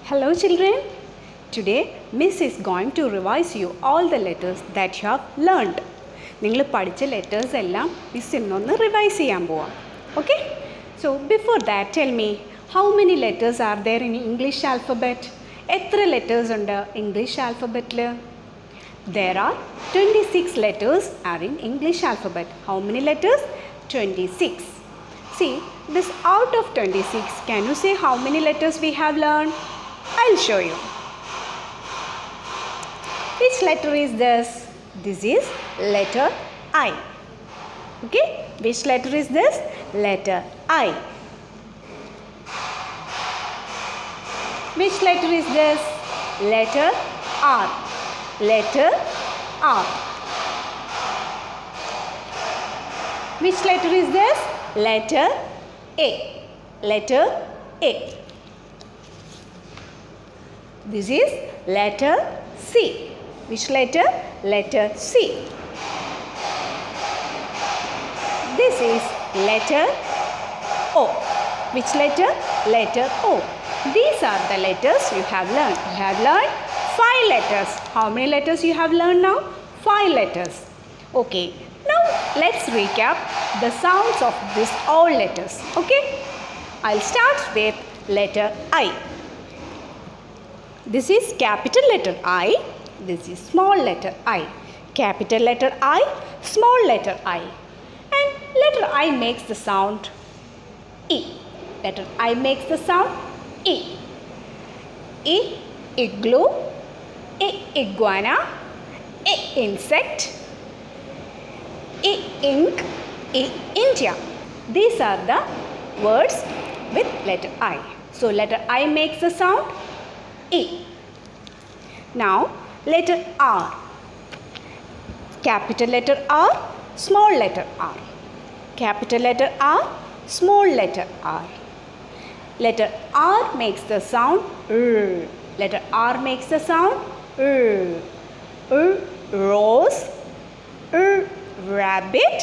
Hello children. Today Miss is going to revise you all the letters that you have learned. നിങ്ങൾ പഠിച്ച letters എല്ലാം miss ഇന്നൊന്ന് revise ചെയ്യാൻ പോവാം. Okay? So before that tell me how many letters are there in English alphabet? എത്ര letters ഉണ്ട് English ആൽഫബറ്റിൽ? There are 26 letters are in English alphabet. How many letters? 26. See, this out of 26, can you say how many letters we have learned? I'll show you. Which letter is this? This is letter I. Okay? Which letter is this? Letter I. Which letter is this? Letter R. Letter R. Which letter is this? Letter A. Letter A. This is letter C. Which letter? Letter C. This is letter O. Which letter? Letter O. These are the letters you have learned. You have learned 5 letters. How many letters you have learned now? 5 letters. Okay. Now let's recap the sounds of these all letters. Okay. I'll start with letter I. This is capital letter I. This is small letter I. Capital letter I, small letter I. And letter I makes the sound E. Letter I makes the sound E. E, igloo. A, iguana. A, insect. A, ink. A, India. These are the words with letter I. So letter I makes the sound E. Now letter R. Capital letter R, small letter R. Capital letter R, small letter R. Letter R makes the sound R. Letter R makes the sound R. R, rose. R, rabbit.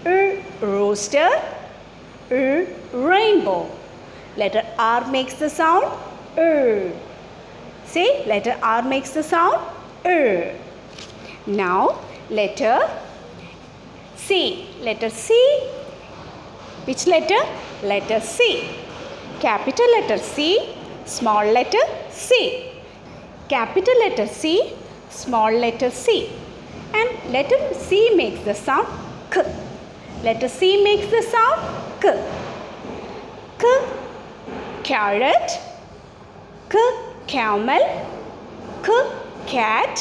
R, rooster. R, rainbow. Letter R makes the sound R. See, letter R makes the sound R. Now, letter C. Letter C. Which letter? Letter C. Capital letter C, small letter C. Capital letter C, small letter C. And letter C makes the sound K. Letter C makes the sound K. K, carrot. K, camel. K, cat.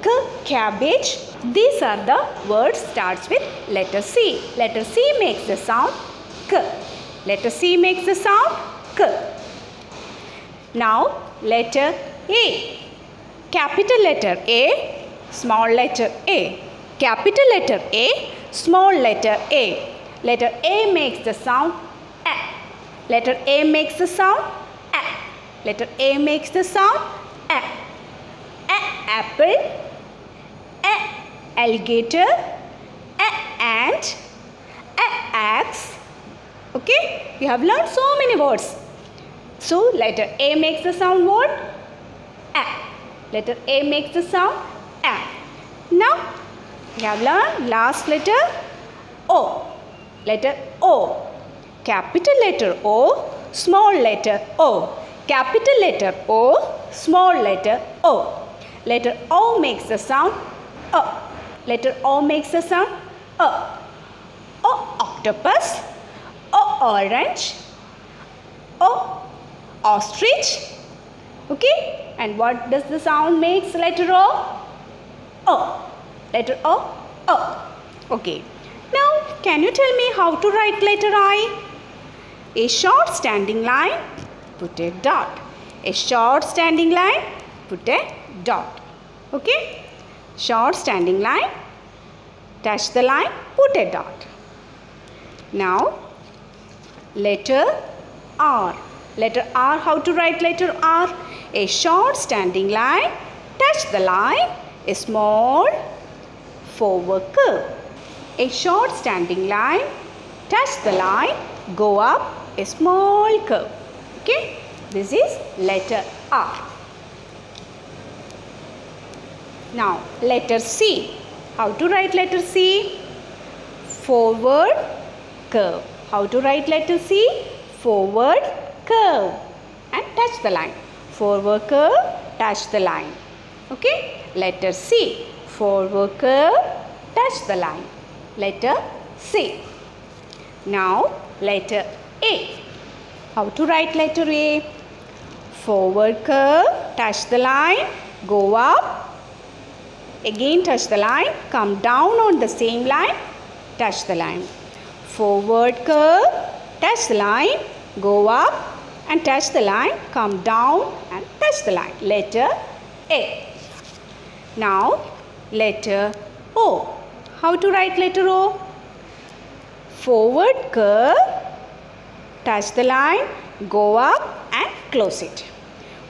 K, cabbage. These are the words starts with letter C. Letter C makes the sound K. Letter C makes the sound K. Now letter A. Capital letter A, small letter A. Capital letter A, small letter A. Letter A makes the sound A. Letter A makes the sound A. Letter A makes the sound A. A, apple. A, alligator. A, ant. A, axe. Okay, you have learned so many words. So letter A makes the sound what? A. Letter A makes the sound A. Now we have learned last letter O. Letter O. Capital letter O, small letter O. Capital letter O, small letter O. Letter O makes the sound O. Letter O makes the sound O. O, octopus. O, orange. O, ostrich. Okay, and what does the sound makes letter O? O. Letter O, O. Okay, now can you tell me how to write letter I? A short standing line, put a dot. A short standing line, put a dot. Okay, short standing line, touch the line, put a dot. Now letter R. Letter R, how to write letter R? A short standing line, touch the line, a small forward curve. A short standing line, touch the line, go up a small curve. Okay. This is letter R. Now letter C. How to write letter C? Forward curve. How to write letter C? Forward curve. And touch the line. Forward curve, touch the line. Okay? Letter C. Forward curve, touch the line. Letter C. Now letter A. How to write letter A? Forward curve, touch the line, go up, again touch the line, come down on the same line, touch the line. Forward curve, touch the line, go up and touch the line, come down and touch the line. Letter A. Now letter O. How to write letter O? Forward curve, touch the line, go up and close it.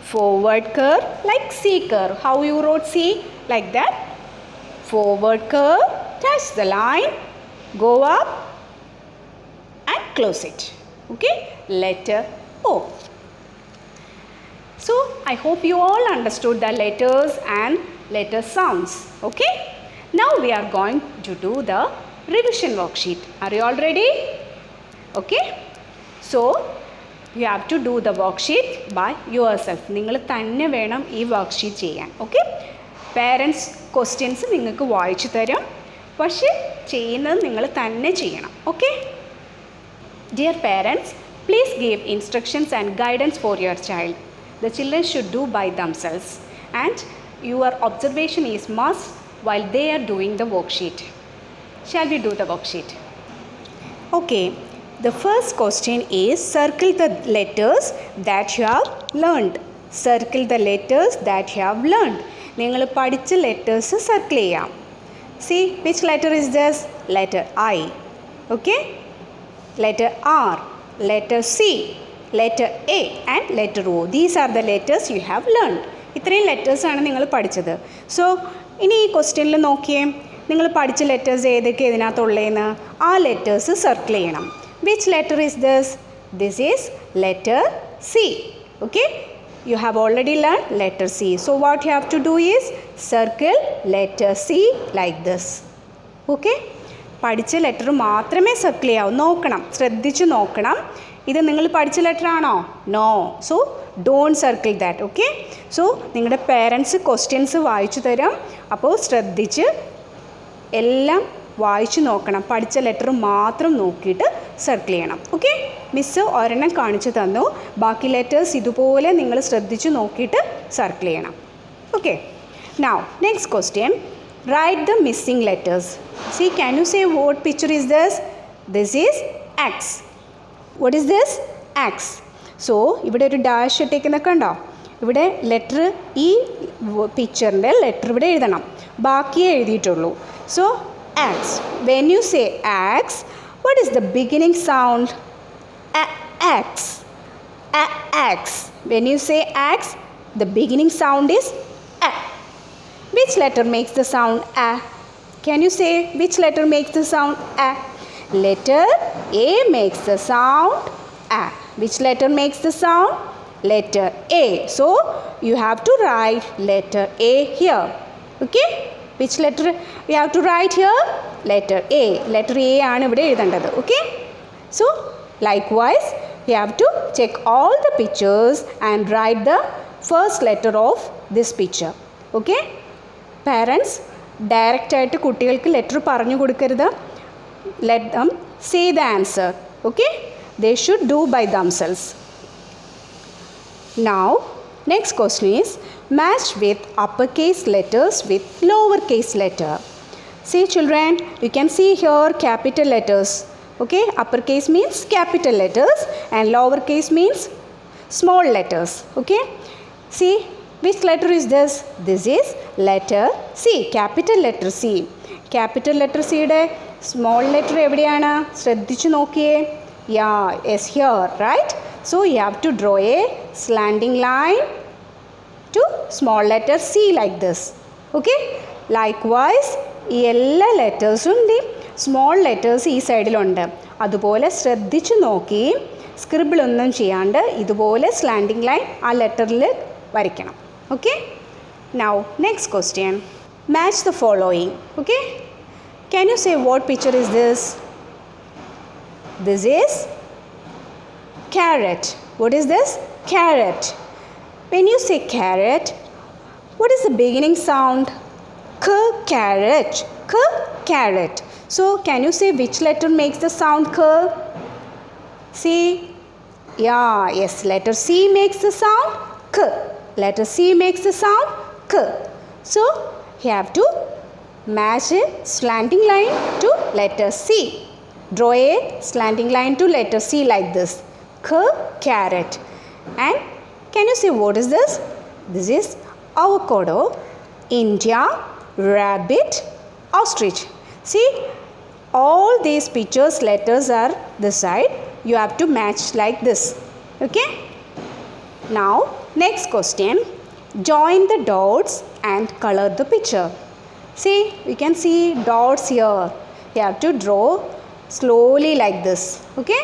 Forward curve like C curve. How you wrote C? Like that. Forward curve, touch the line, go up and close it. Okay? Letter O. So I hope you all understood the letters and letter sounds. Okay? Now we are going to do the revision worksheet. Are you all ready? Okay? So you have to do the worksheet by yourself. നിങ്ങൾ തന്നെ വേണം ഈ worksheet ചെയ്യാൻ. Okay? Parents questions നിങ്ങൾക്ക് വായിച്ചു തരും, പക്ഷേ ചെയ്യുന്നത് നിങ്ങൾ തന്നെ ചെയ്യണം. Okay? Dear parents, please give instructions and guidance for your child. The children should do by themselves and your observation is must while they are doing the worksheet. Shall we do the worksheet? Okay. The first question is circle the letters that you have learned. Circle the letters that you have learned. നിങ്ങൾ പഠിച്ച letters circle ചെയ്യാം. See which letter is this? Letter I. Okay? Letter R, letter C, letter A and letter O. These are the letters you have learned. ഇത്രയും ലെറ്റേഴ്സാണ് നിങ്ങൾ പഠിച്ചത്. So ഇനി ഈ ക്വസ്റ്റ്യനിൽ നോക്കിയേ, നിങ്ങൾ പഠിച്ച ലെറ്റേഴ്സ് ഏതൊക്കെ ഇതിനകത്തുള്ളതെന്ന് ആ ലെറ്റേഴ്സ് സർക്കിൾ ചെയ്യണം. Which letter is this? This is letter C. Okay? You have already learned letter C. So what you have to do is circle letter C like this. Okay? പഠിച്ച letter മാത്രമേ circle ചെയ്യാവൂ. നോക്കണം, ശ്രദ്ധിച്ച് നോക്കണം. ഇത് നിങ്ങൾ പഠിച്ച ലെറ്റർ ആണോ? No. So don't circle that. Okay? So നിങ്ങളുടെ പേരൻസ് ക്വസ്റ്റ്യൻസ് വായിച്ചു തരാം. അപ്പോൾ ശ്രദ്ധിച്ച് എല്ലാം വായിച്ചു നോക്കണം. പഠിച്ച ലെറ്റർ മാത്രം നോക്കിയിട്ട് സർക്കിൾ ചെയ്യണം. ഓക്കെ? മിസ്സ് ഒരെണ്ണം കാണിച്ചു തന്നു. ബാക്കി ലെറ്റേഴ്സ് ഇതുപോലെ നിങ്ങൾ ശ്രദ്ധിച്ച് നോക്കിയിട്ട് സർക്കിൾ ചെയ്യണം. Okay? Now next question. Write the missing letters. See, can you say what picture is this? This is X. What is this? X. So, ഇവിടെ ഒരു ഡാഷ് ഇട്ടേക്കുന്ന കണ്ടോ? ഇവിടെ ലെറ്റർ, ഈ പിക്ചറിൻ്റെ ലെറ്റർ ഇവിടെ എഴുതണം. ബാക്കിയേ എഴുതിയിട്ടുള്ളൂ. So, X. When you say X, what is the beginning sound? X. X. When you say X, the beginning sound is A. Which letter makes the sound A? Can you say which letter makes the sound A? Letter A makes the sound A. Which letter makes the sound? Letter A. So you have to write letter A here. Okay? Which letter you have to write here? Letter A. Letter A ആണ് ഇവിടെ എഴുതേണ്ടത്. Okay? So likewise you have to check all the pictures and write the first letter of this picture. Okay? Parents ഡയറക്റ്റായിട്ട് കുട്ടികൾക്ക് letter പറഞ്ഞു കൊടുക്കരുത്. Let them say the answer. Okay? They should do by themselves. Now next question is match with upper case letters with lower case letter. See children, you can see here capital letters. Okay? Upper case means capital letters and lower case means small letters. Okay? See, which letter is this? This is letter C, capital letter C. Capital letter C യുടെ small letter എവിടെയാണ്? ശ്രദ്ധിച്ചു നോക്കിയേ. Yeah, is here, right? So you have to draw a slanting line to small letter C like this. Okay? Likewise, ഈ എല്ലാ ലെറ്റേഴ്സും small letters ഈ സൈഡിലുണ്ട്. അതുപോലെ ശ്രദ്ധിച്ചു നോക്കി സ്ക്രിബിൾ ഒന്നും ചെയ്യാണ്ട് ഇതുപോലെ സ്ലാൻഡിങ് ലൈൻ ആ ലെറ്ററിൽ വരയ്ക്കണം. Okay, now next question. Match the following. Okay, can you say what picture is this? This is carrot. What is this? Carrot. When you say carrot, what is the beginning sound? K, carrot. K, carrot. So can you say which letter makes the sound K? C. Yeah, yes, letter C makes the sound K. Letter C makes the sound K. So you have to match a slanting line to letter C. Draw a slanting line to letter C like this. K, carrot. And can you say what is this? This is avocado, India, rabbit, ostrich. See, all these pictures letters are this side. You have to match like this. Okay? Now next question. Join the dots and color the picture. See, you can see dots here. You have to draw slowly like this. Okay?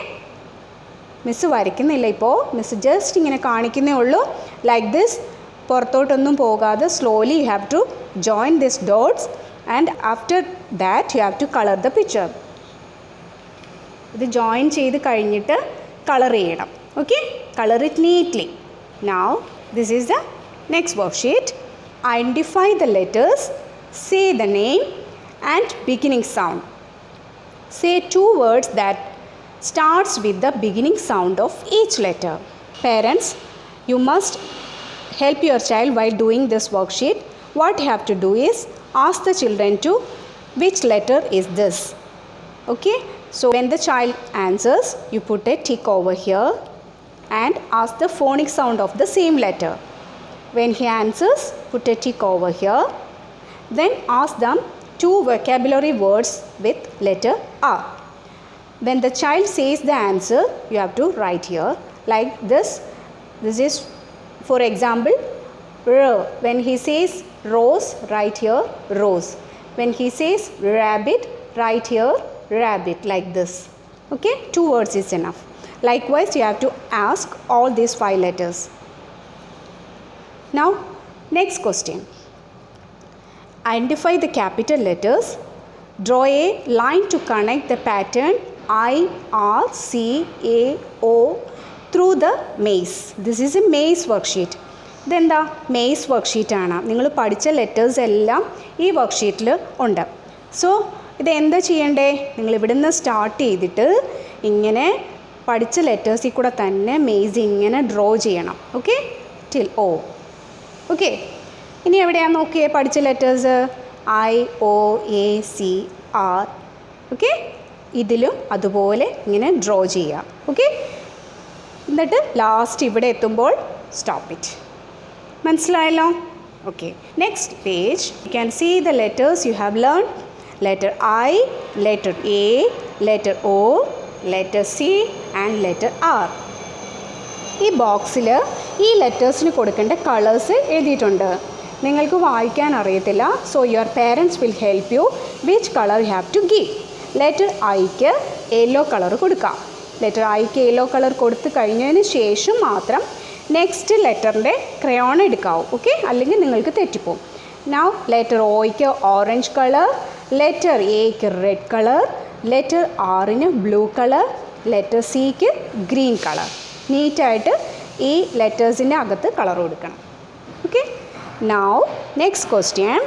Miss വരയ്ക്കുന്നില്ല ഇപ്പോൾ, miss just ഇങ്ങനെ കാണിക്കുന്നേ ഉള്ളൂ. Like this, പുറത്തോട്ടൊന്നും പോകാതെ slowly you have to join this dots and after that you have to colour the picture. ഇത് join ചെയ്ത് കഴിഞ്ഞിട്ട് കളർ ചെയ്യണം. Okay, colour it neatly. Now this is the next worksheet. Identify the letters, say the name and beginning sound. Say 2 words that starts with the beginning sound of each letter. Parents, you must help your child while doing this worksheet. What you have to do is ask the children to which letter is this. Okay, so when the child answers, you put a tick over here and ask the phonic sound of the same letter. When he answers, put a tick over here. Then ask them 2 vocabulary words with letter R. When the child says the answer, you have to write here like this. This is, for example, R. When he says rose, write here rose. When he says rabbit, write here rabbit, like this. Okay, 2 words is enough. Likewise, you have to ask all these 5 letters. Now, next question. Identify the capital letters. Draw a line to connect the pattern I, R, C, A, O through the maze. This is a maze worksheet. ഇതെന്താ maze വർക്ക്ഷീറ്റാണ്. നിങ്ങൾ പഠിച്ച letters എല്ലാം ഈ വർക്ക്ഷീറ്റിൽ ഉണ്ട്. So ഇത് എന്താ ചെയ്യണ്ടേ? നിങ്ങൾ ഇവിടുന്ന് സ്റ്റാർട്ട് ചെയ്തിട്ട് ഇങ്ങനെ പഠിച്ച ലെറ്റേഴ്സിൽ കൂടെ തന്നെ മെയ്സ് ഇങ്ങനെ ഡ്രോ ചെയ്യണം. Okay, till O. ഓക്കെ, ഇനി എവിടെയാണ് നോക്കിയേ പഠിച്ച letters? I, O, A, C, R. Okay, ഇതിലും അതുപോലെ ഇങ്ങനെ ഡ്രോ ചെയ്യാം. ഓക്കെ, എന്നിട്ട് ലാസ്റ്റ് ഇവിടെ എത്തുമ്പോൾ സ്റ്റോപ്പ് ഇറ്റ്. മനസ്സിലായല്ലോ? Okay, next page. You can see the letters you have learn. Letter I, letter A, letter O, letter C and letter R. ഈ ബോക്സിൽ ഈ ലെറ്റേഴ്സിന് കൊടുക്കേണ്ട കളേഴ്സ് എഴുതിയിട്ടുണ്ട്. നിങ്ങൾക്ക് വായിക്കാൻ അറിയത്തില്ല, so your parents will help you which colour you have to give. Letter ഐക്ക് yellow colour കൊടുക്കാം. ലെറ്റർ ഐക്ക് യെല്ലോ കളർ കൊടുത്തു കഴിഞ്ഞതിന് ശേഷം മാത്രം നെക്സ്റ്റ് ലെറ്ററിൻ്റെ ക്രയോൺ എടുക്കാവൂ. ഓക്കെ, അല്ലെങ്കിൽ നിങ്ങൾക്ക് തെറ്റിപ്പോവും. നൗ ലെറ്റർ ഒയ്ക്ക് ഓറഞ്ച് കളർ, ലെറ്റർ എക്ക് റെഡ് കളർ, ലെറ്റർ ആറിന് ബ്ലൂ കളർ, ലെറ്റർ സിക്ക് ഗ്രീൻ കളർ. നീറ്റായിട്ട് ഈ ലെറ്റേഴ്സിൻ്റെ അകത്ത് കളർ കൊടുക്കണം. Okay, now next question.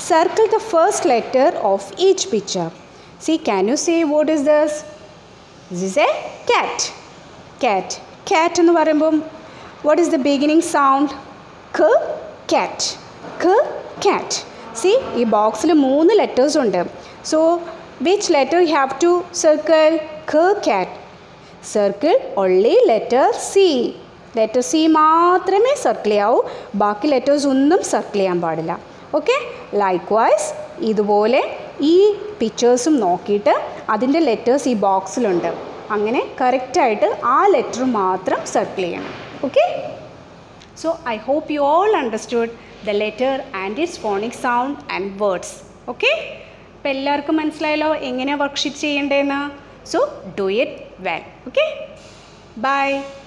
Circle the first letter of each picture. See, can you say what is this? This is a cat. Cat. Cat എന്ന് പറയുമ്പം what is the beginning sound? K, cat. K, cat. See, ഈ ബോക്സിൽ 3 letters ഉണ്ട്. So which letter you have to circle? K, cat. Circle only letter C. Letter C മാത്രമേ circle ചെയ്യാവൂ, ബാക്കി letters ഒന്നും circle ചെയ്യാൻ പാടില്ല. ഓക്കെ, ലൈക്ക്വൈസ് ഇതുപോലെ ഈ പിക്ചേഴ്സും നോക്കിയിട്ട് അതിൻ്റെ ലെറ്റേഴ്സ് ഈ ബോക്സിലുണ്ട്. അങ്ങനെ കറക്റ്റായിട്ട് ആ ലെറ്റർ മാത്രം സർക്കിൾ ചെയ്യണം. Okay, so I hope you all understood the letter and its phonic sound and words. Okay, അപ്പോൾ എല്ലാവർക്കും മനസ്സിലായല്ലോ എങ്ങനെ വർക്ക്ഷീറ്റ് ചെയ്യേണ്ടതെന്ന്. So do it well. Okay. Bye.